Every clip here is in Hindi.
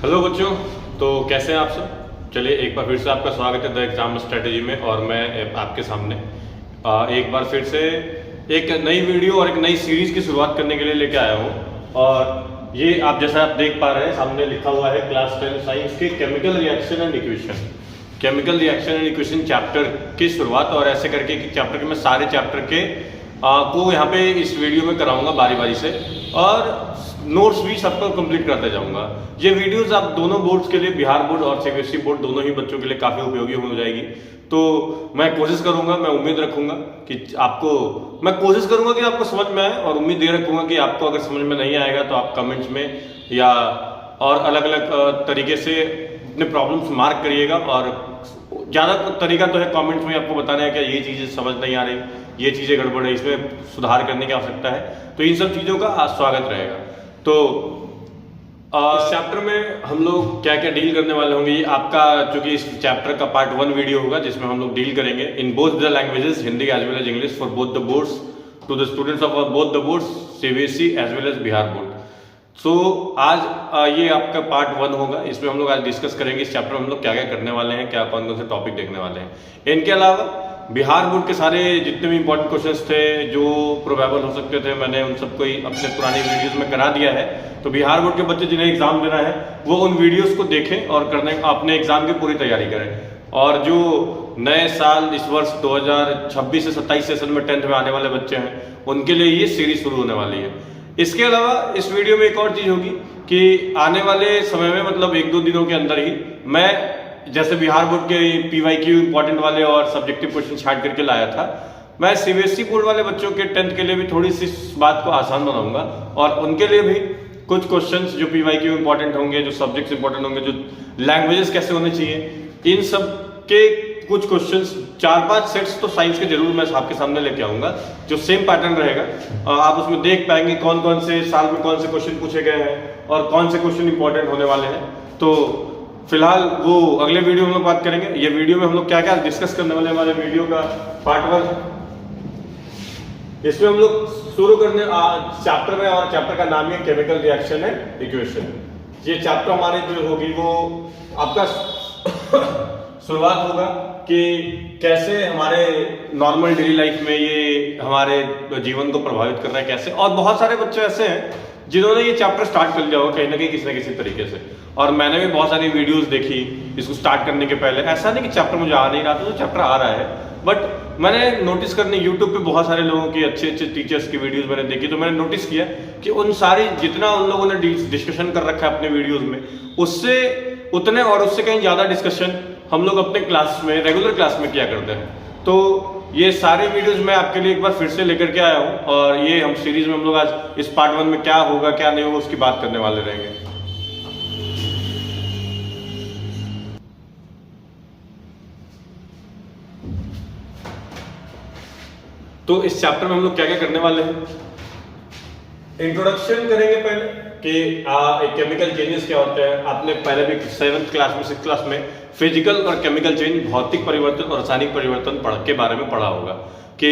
हेलो बच्चों, तो कैसे हैं आप सब। चलिए एक बार फिर से आपका स्वागत है द एग्जाम स्ट्रेटेजी में। और मैं आपके सामने एक बार फिर से एक नई वीडियो और एक नई सीरीज की शुरुआत करने के लिए लेके आया हूँ। और ये आप जैसा आप देख पा रहे हैं सामने लिखा हुआ है क्लास 10 साइंस के chemical reaction and equation. Chemical reaction and equation chapter की शुरुआत, और ऐसे करके चैप्टर के मैं सारे चैप्टर के को यहाँ पे इस वीडियो में कराऊंगा बारी बारी से, और नोट्स भी सबको कंप्लीट करते जाऊंगा। ये वीडियोस आप दोनों बोर्ड्स के लिए, बिहार बोर्ड और सीबीएसई बोर्ड, दोनों ही बच्चों के लिए काफी उपयोगी हो जाएगी। तो मैं कोशिश करूंगा, मैं उम्मीद रखूंगा कि आपको समझ में आए, और उम्मीद ये रखूंगा कि आपको अगर समझ में नहीं आएगा तो आप कमेंट्स में या और अलग अलग तरीके से अपने प्रॉब्लम्स मार्क करिएगा। और ज़्यादा तरीका तो है कमेंट्स में आपको बताना है कि ये चीज़ें समझ नहीं आ रही, ये चीज़ें गड़बड़ है, इसमें सुधार करने की आवश्यकता है। तो इन सब चीज़ों का स्वागत रहेगा। तो इस चैप्टर में हम लोग क्या क्या डील करने वाले होंगे, ये आपका चूंकि इस चैप्टर का पार्ट 1 वीडियो होगा जिसमें हम लोग डील करेंगे in both the languages, Hindi as well as English, for both the boards, to the students of both the boards, CBSE as well as Bihar board. So आज ये आपका पार्ट 1 होगा। इसमें हम लोग आज डिस्कस करेंगे इस चैप्टर में हम लोग क्या क्या करने वाले हैं, क्या कौन कौन से टॉपिक देखने वाले हैं। इनके अलावा बिहार बोर्ड के सारे जितने भी इंपॉर्टेंट क्वेश्चंस थे जो प्रोबेबल हो सकते थे, मैंने उन सबको अपने पुरानी वीडियोस में करा दिया है। तो बिहार बोर्ड के बच्चे जिन्हें एग्जाम देना है वो उन वीडियोस को देखें और अपने एग्जाम की पूरी तैयारी करें। और जो नए साल इस वर्ष 2026 से 27 सेशन में 10th में आने वाले बच्चे हैं उनके लिए ये सीरीज शुरू होने वाली है। इसके अलावा इस वीडियो में एक और चीज होगी कि आने वाले समय में, मतलब 1-2 दिनों के अंदर ही, मैं जैसे बिहार बोर्ड के पीवाईक्यू इंपॉर्टेंट वाले और सब्जेक्टिव क्वेश्चन छाट करके लाया था, मैं सीबीएसई बोर्ड वाले बच्चों के 10th के लिए भी थोड़ी सी बात को आसान बनाऊंगा। और उनके लिए भी कुछ क्वेश्चंस जो पीवाईक्यू इंपॉर्टेंट होंगे, जो सब्जेक्ट्स इंपॉर्टेंट होंगे, जो लैंग्वेजेस कैसे होने चाहिए, इन सब के कुछ क्वेश्चंस 4-5 सेट्स तो साइंस के जरूर मैं आपके सामने लेके आऊंगा जो सेम पैटर्न रहेगा। आप उसमें देख पाएंगे कौन कौन से साल में कौन से क्वेश्चन पूछे गए हैं और कौन से क्वेश्चन इंपॉर्टेंट होने वाले हैं। तो फिलहाल वो अगले वीडियो में हम लोग बात करेंगे। ये वीडियो में हम लोग क्या क्या डिस्कस करने वाले, हमारे वीडियो का पार्ट 1, इसमें हम लोग शुरू करने चैप्टर में, और चैप्टर का नाम है केमिकल रिएक्शन एंड इक्वेशन। ये चैप्टर हमारे जो होगी वो आपका शुरुआत होगा कि कैसे हमारे नॉर्मल डेली लाइफ में ये हमारे जीवन को प्रभावित कर रहा है कैसे। और बहुत सारे बच्चे ऐसे हैं जिन्होंने ये चैप्टर स्टार्ट कर लिया होगा कहीं ना कहीं किसी न किसी तरीके से, और मैंने भी बहुत सारी वीडियोस देखी इसको स्टार्ट करने के पहले। ऐसा नहीं कि चैप्टर मुझे आ नहीं रहा था, तो चैप्टर आ रहा है, बट मैंने नोटिस करने यूट्यूब पे बहुत सारे लोगों की अच्छे अच्छे टीचर्स की वीडियोस मैंने देखी, तो मैंने नोटिस किया कि उन सारी जितना उन लोगों ने डिस्कशन कर रखा है अपने वीडियोज में, उससे उतने और उससे कहीं ज्यादा डिस्कशन हम लोग अपने क्लास में, रेगुलर क्लास में किया करते हैं। तो ये सारे वीडियोस मैं आपके लिए एक बार फिर से लेकर के आया हूं, और ये हम सीरीज में हम लोग आज इस पार्ट 1 में क्या होगा क्या नहीं होगा उसकी बात करने वाले रहेंगे। तो इस चैप्टर में हम लोग क्या क्या करने वाले हैं, इंट्रोडक्शन करेंगे पहले कि केमिकल चेंजेस क्या होते हैं। आपने पहले भी 7th क्लास में, 6th क्लास में फिजिकल और केमिकल चेंज, भौतिक परिवर्तन और रासायनिक परिवर्तन के बारे में पढ़ा होगा कि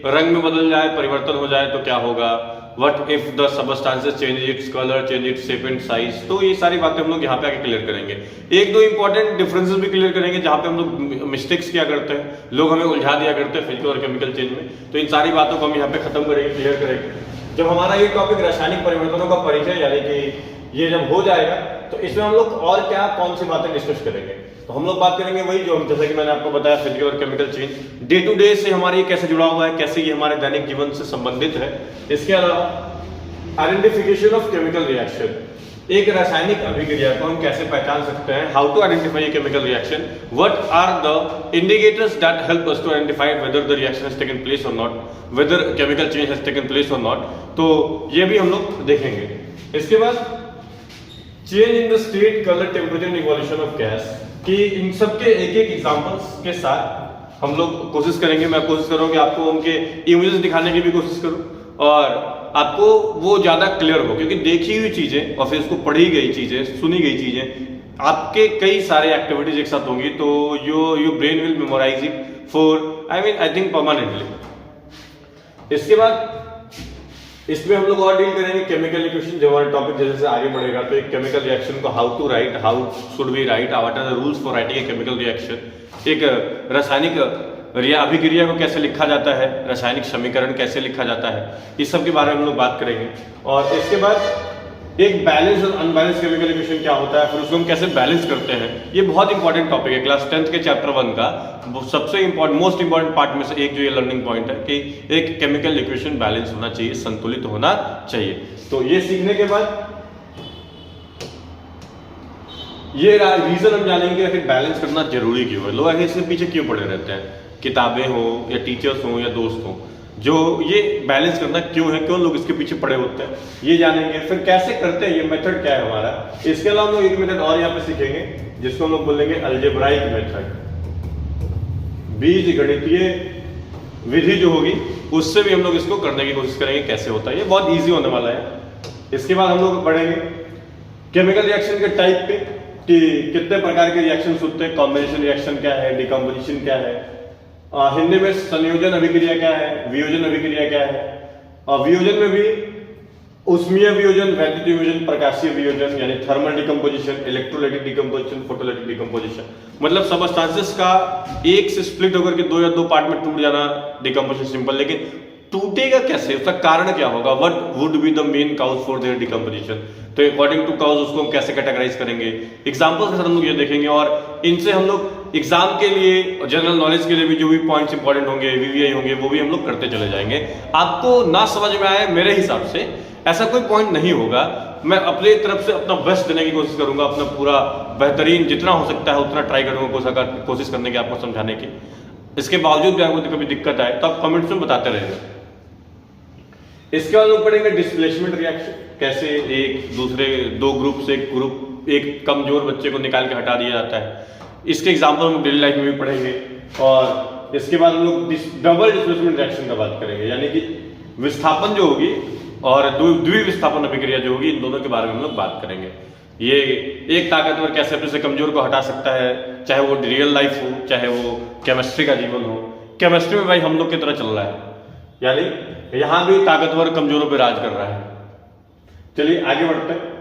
रंग में बदल जाए, परिवर्तन हो जाए तो क्या होगा, what if the substances change its colour, change its shape and size. तो ये सारी बातें हम लोग यहाँ पे आके क्लियर करेंगे। 1-2 इंपॉर्टेंट डिफरेंसेस भी क्लियर करेंगे जहाँ पे हम लोग मिस्टेक्स किया करते हैं, लोग हमें उलझा दिया करते हैं फिजिकल और केमिकल चेंज में। तो इन सारी बातों को हम यहाँ पे खत्म करेंगे, क्लियर करेंगे। जब हमारा ये टॉपिक रासायनिक परिवर्तनों का परिचय, यानी कि ये जब हो जाएगा तो इसमें हम लोग और क्या कौन सी बातें डिस्कस करेंगे, तो हम लोग बात करेंगे वही जो जैसा कि मैंने आपको बताया, फिजिकल और chemical change day to day से हमारे ये कैसे जुड़ा हुआ है, कैसे ये हमारे दैनिक जीवन से संबंधित है। इसके अलावा आइडेंटिफिकेशन ऑफ केमिकल रिएक्शन, एक रासायनिक अभिक्रिया को हम कैसे पहचान सकते हैं, how to identify a chemical reaction, what are the indicators that help us to identify whether the reaction has taken place or not, whether chemical change has taken place or not. तो ये भी हम लोग देखेंगे। इसके बाद change in the state, colour, temperature and evolution of gas, कि इन सब के एक एक एग्जांपल्स के साथ हम लोग कोशिश करेंगे, मैं कोशिश करूंगा कि आपको उनके इमेजेस दिखाने की भी कोशिश करूं और आपको वो ज्यादा क्लियर हो, क्योंकि देखी हुई चीजें और फिर उसको पढ़ी गई चीजें, सुनी गई चीजें, आपके कई सारे एक्टिविटीज एक साथ होंगी, तो your brain will memorise it for I think permanently. इसके बाद इसमें हम लोग और डील करेंगे केमिकल इक्वेशन। जब हमारा टॉपिक जैसे जैसे आगे बढ़ेगा तो एक केमिकल रिएक्शन को how to write, how should we write, what are the rules for writing a chemical reaction, एक रासायनिक अभिक्रिया को कैसे लिखा जाता है, रासायनिक समीकरण कैसे लिखा जाता है, इस सब के बारे में हम लोग बात करेंगे। और इसके बाद एक बैलेंस और अनबैलेंस केमिकल इक्वेशन क्या होता है, फिर उसको हम कैसे बैलेंस करते हैं। ये बहुत इंपॉर्टेंट टॉपिक है, क्लास 10th के चैप्टर 1 का सबसे इंपॉर्टेंट मोस्ट इंपॉर्टेंट पार्ट में से एक जो ये लर्निंग पॉइंट है कि एक केमिकल इक्वेशन बैलेंस होना चाहिए, संतुलित होना चाहिए। तो ये सीखने के बाद ये रीजन हम जानेंगे कि बैलेंस करना जरूरी क्यों है, लोग आगे इसके पीछे क्यों पड़े रहते हैं, किताबें हो या टीचर्स हो या दोस्त हो, जो ये बैलेंस करना क्यों है, क्यों लोग इसके पीछे पड़े होते हैं, ये जानेंगे। फिर कैसे करते हैं, ये मेथड क्या है हमारा। इसके अलावा हम लोग एक मेथड और यहाँ पे सीखेंगे जिसको हम लोग बोलेंगे अलजेब्राइक मेथड, बीज गणितीय विधि जो होगी उससे भी हम लोग इसको करने की कोशिश करेंगे कैसे होता है। ये बहुत ईजी होने वाला है। इसके बाद हम लोग पढ़ेंगे केमिकल रिएक्शन के टाइप पे कि कितने प्रकार के रिएक्शन होते हैं, कॉम्बिनेशन रिएक्शन क्या है, डिकम्पोजिशन क्या है, हिंदी में संयोजन अभिक्रिया क्या है, वियोजन अभिक्रिया क्या है, और वियोजन में भी उष्मीय वियोजन, वैद्युत वियोजन, प्रकाशीय वियोजन यानी thermal decomposition, electrolytic decomposition, photolytic decomposition, मतलब सबस्टांसेस का एक से स्प्लिट होकर के दो या दो पार्ट में टूट जाना डिकम्पोजिशन सिंपल। लेकिन टूटेगा कैसे, उसका कारण क्या होगा, what would be the main cause for their decomposition, तो अकॉर्डिंग टू काउज उसको हम कैसे कैटेगराइज करेंगे, एग्जांपल्स के साथ हम लोग ये देखेंगे। और इनसे हम लोग एग्जाम के लिए और जनरल नॉलेज के लिए भी जो भी पॉइंट्स इंपॉर्टेंट होंगे, वीवीआई होंगे, वो भी हम लोग करते चले जाएंगे। आपको ना समझ में आए, मेरे हिसाब से ऐसा कोई पॉइंट नहीं होगा, मैं अपने तरफ से अपना बेस्ट देने की कोशिश करूंगा, अपना पूरा बेहतरीन जितना हो सकता है उतना ट्राई करूंगा कोशिश करने की, आपको समझाने की। इसके बावजूद भी आपको कभी दिक्कत आए तो आप कमेंट्स में बताते रहेंगे। इसके बाद हम पढ़ेंगे डिस्प्लेसमेंट रिएक्शन, कैसे एक दूसरे दो ग्रुप से एक कमजोर बच्चे को निकाल के हटा दिया जाता है। इसके एग्जाम्पल हम डेली लाइफ में भी पढ़ेंगे। और इसके बाद हम लोग डबल डिस्प्लेसमेंट रिएक्शन का बात करेंगे, यानी कि विस्थापन जो होगी और द्विविस्थापन अभिक्रिया जो होगी, इन दोनों के बारे में हम लोग बात करेंगे। ये एक ताकतवर कैसे अपने से कमजोर को हटा सकता है, चाहे वो रियल लाइफ हो, चाहे वो केमिस्ट्री का जीवन हो। केमिस्ट्री में भाई हम लोग की तरह चल रहा है, यानी यहां भी ताकतवर कमजोरों पर राज कर रहा है। चलिए आगे बढ़ते हैं।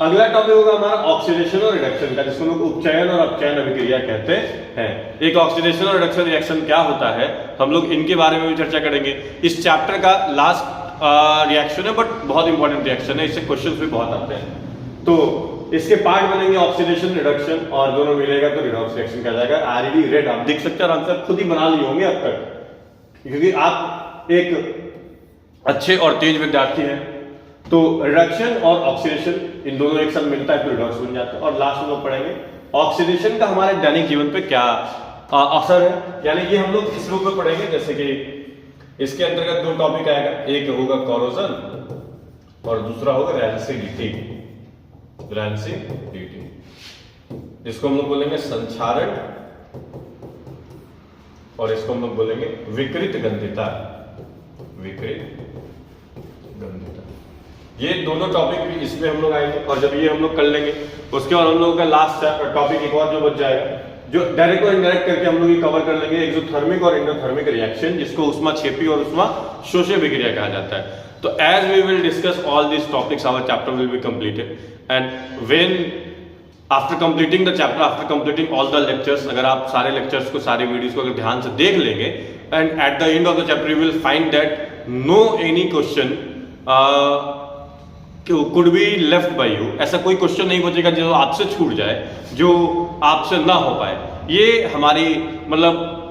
अगला टॉपिक होगा हमारा ऑक्सीडेशन और रिडक्शन का, जिसको लोग उपचयन और अपचयन अभिक्रिया कहते हैं। एक ऑक्सीडेशन और रिडक्शन रिएक्शन क्या होता है, हम लोग इनके बारे में भी चर्चा करेंगे। इस चैप्टर का लास्ट रिएक्शन है, बट बहुत इंपॉर्टेंट रिएक्शन है, इससे क्वेश्चन भी बहुत आते हैं। तो इसके पार्ट बनेंगे ऑक्सीडेशन रिडक्शन, और दोनों मिलेगा तो रिडॉक्स रिएक्शन का जाएगा। आरईडी रेड आप देख सकते हैं, आंसर खुद ही बना लिए होंगे अब तक, क्योंकि आप एक अच्छे और तेज विद्यार्थी हैं। तो रिडक्शन और ऑक्सीडेशन इन दोनों एक साथ मिलता है तो रिडॉक्स बन जाता है। और लास्ट में लोग पढ़ेंगे ऑक्सीडेशन का हमारे दैनिक जीवन पे क्या असर है, यानी कि हम लोग इस रूप में पढ़ेंगे। जैसे कि इसके अंतर्गत दो टॉपिक आएगा, एक होगा कोरोजन और दूसरा होगा रैंसिडिटी। इसको हम लोग बोलेंगे संक्षारण और इसको हम लोग बोलेंगे विकृत गंधिता। ये दोनों टॉपिक भी इसमें हम लोग आएंगे। और जब ये हम लोग कर लेंगे उसके बाद हम लोगों का लास्ट टॉपिक एक और जो बच जाएगा, जो डायरेक्ट और इनडायरेक्ट करके हम लोग ये कवर कर लेंगे, एक्सोथर्मिक और एंडोथर्मिक रिएक्शन, जिसको ऊष्माक्षेपी और ऊष्माशोषी अभिक्रिया कहा जाता है। तो as we will discuss all this topics, our chapter will be completed, and when after completing the chapter, after completing all the lectures, अगर आप सारे लेक्चर्स को, सारे वीडियोस को अगर ध्यान से देख लेंगे, and at the end of the chapter you will find that no any question could be left by you. ऐसा कोई क्वेश्चन नहीं बचेगा जो आपसे छूट जाए, जो आपसे ना हो पाए। ये हमारी मतलब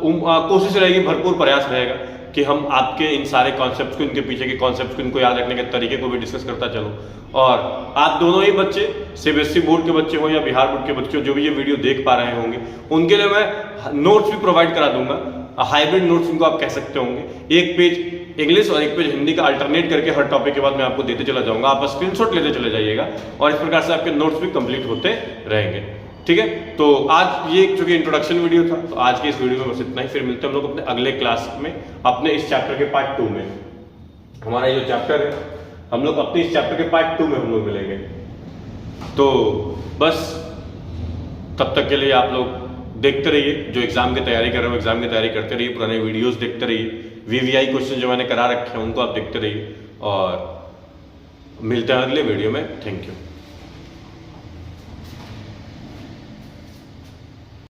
कोशिश रहेगी, भरपूर प्रयास रहेगा कि हम आपके इन सारे कॉन्सेप्ट्स को, इनके पीछे के कॉन्सेप्ट्स को, इनको याद रखने के तरीके को भी डिस्कस करता चलो। और आप दोनों ही बच्चे, सीबीएसई बोर्ड के बच्चे हो या बिहार बोर्ड के बच्चे हो, जो भी ये वीडियो देख पा रहे होंगे, उनके लिए मैं नोट्स भी प्रोवाइड करा दूंगा, हाइब्रिड नोट्स इनको आप कह सकते होंगे। एक पेज इंग्लिश और एक पेज हिंदी का अल्टरनेट करके हर टॉपिक के बाद मैं आपको देते चला जाऊंगा, आप स्क्रीनशॉट लेते चले जाइएगा और इस प्रकार से आपके नोट्स भी कंप्लीट होते रहेंगे। ठीक है, तो आज ये चूंकि इंट्रोडक्शन वीडियो था, तो आज के इस वीडियो में बस इतना ही। फिर मिलते हैं हम लोग अपने अगले क्लास में, अपने इस चैप्टर के पार्ट 2 में। हमारा ये जो चैप्टर है, हम लोग अपने इस चैप्टर के पार्ट 2 में हम लोग मिलेंगे। तो बस तब तक के लिए आप लोग देखते रहिए, जो एग्जाम की तैयारी कर रहे हो एग्जाम की तैयारी करते रहिए, पुराने वीडियोस देखते रहिए, वीवीआई क्वेश्चन जो मैंने करा रखे हैं उनको आप देखते रहिए। और मिलते हैं अगले वीडियो में। Thank you.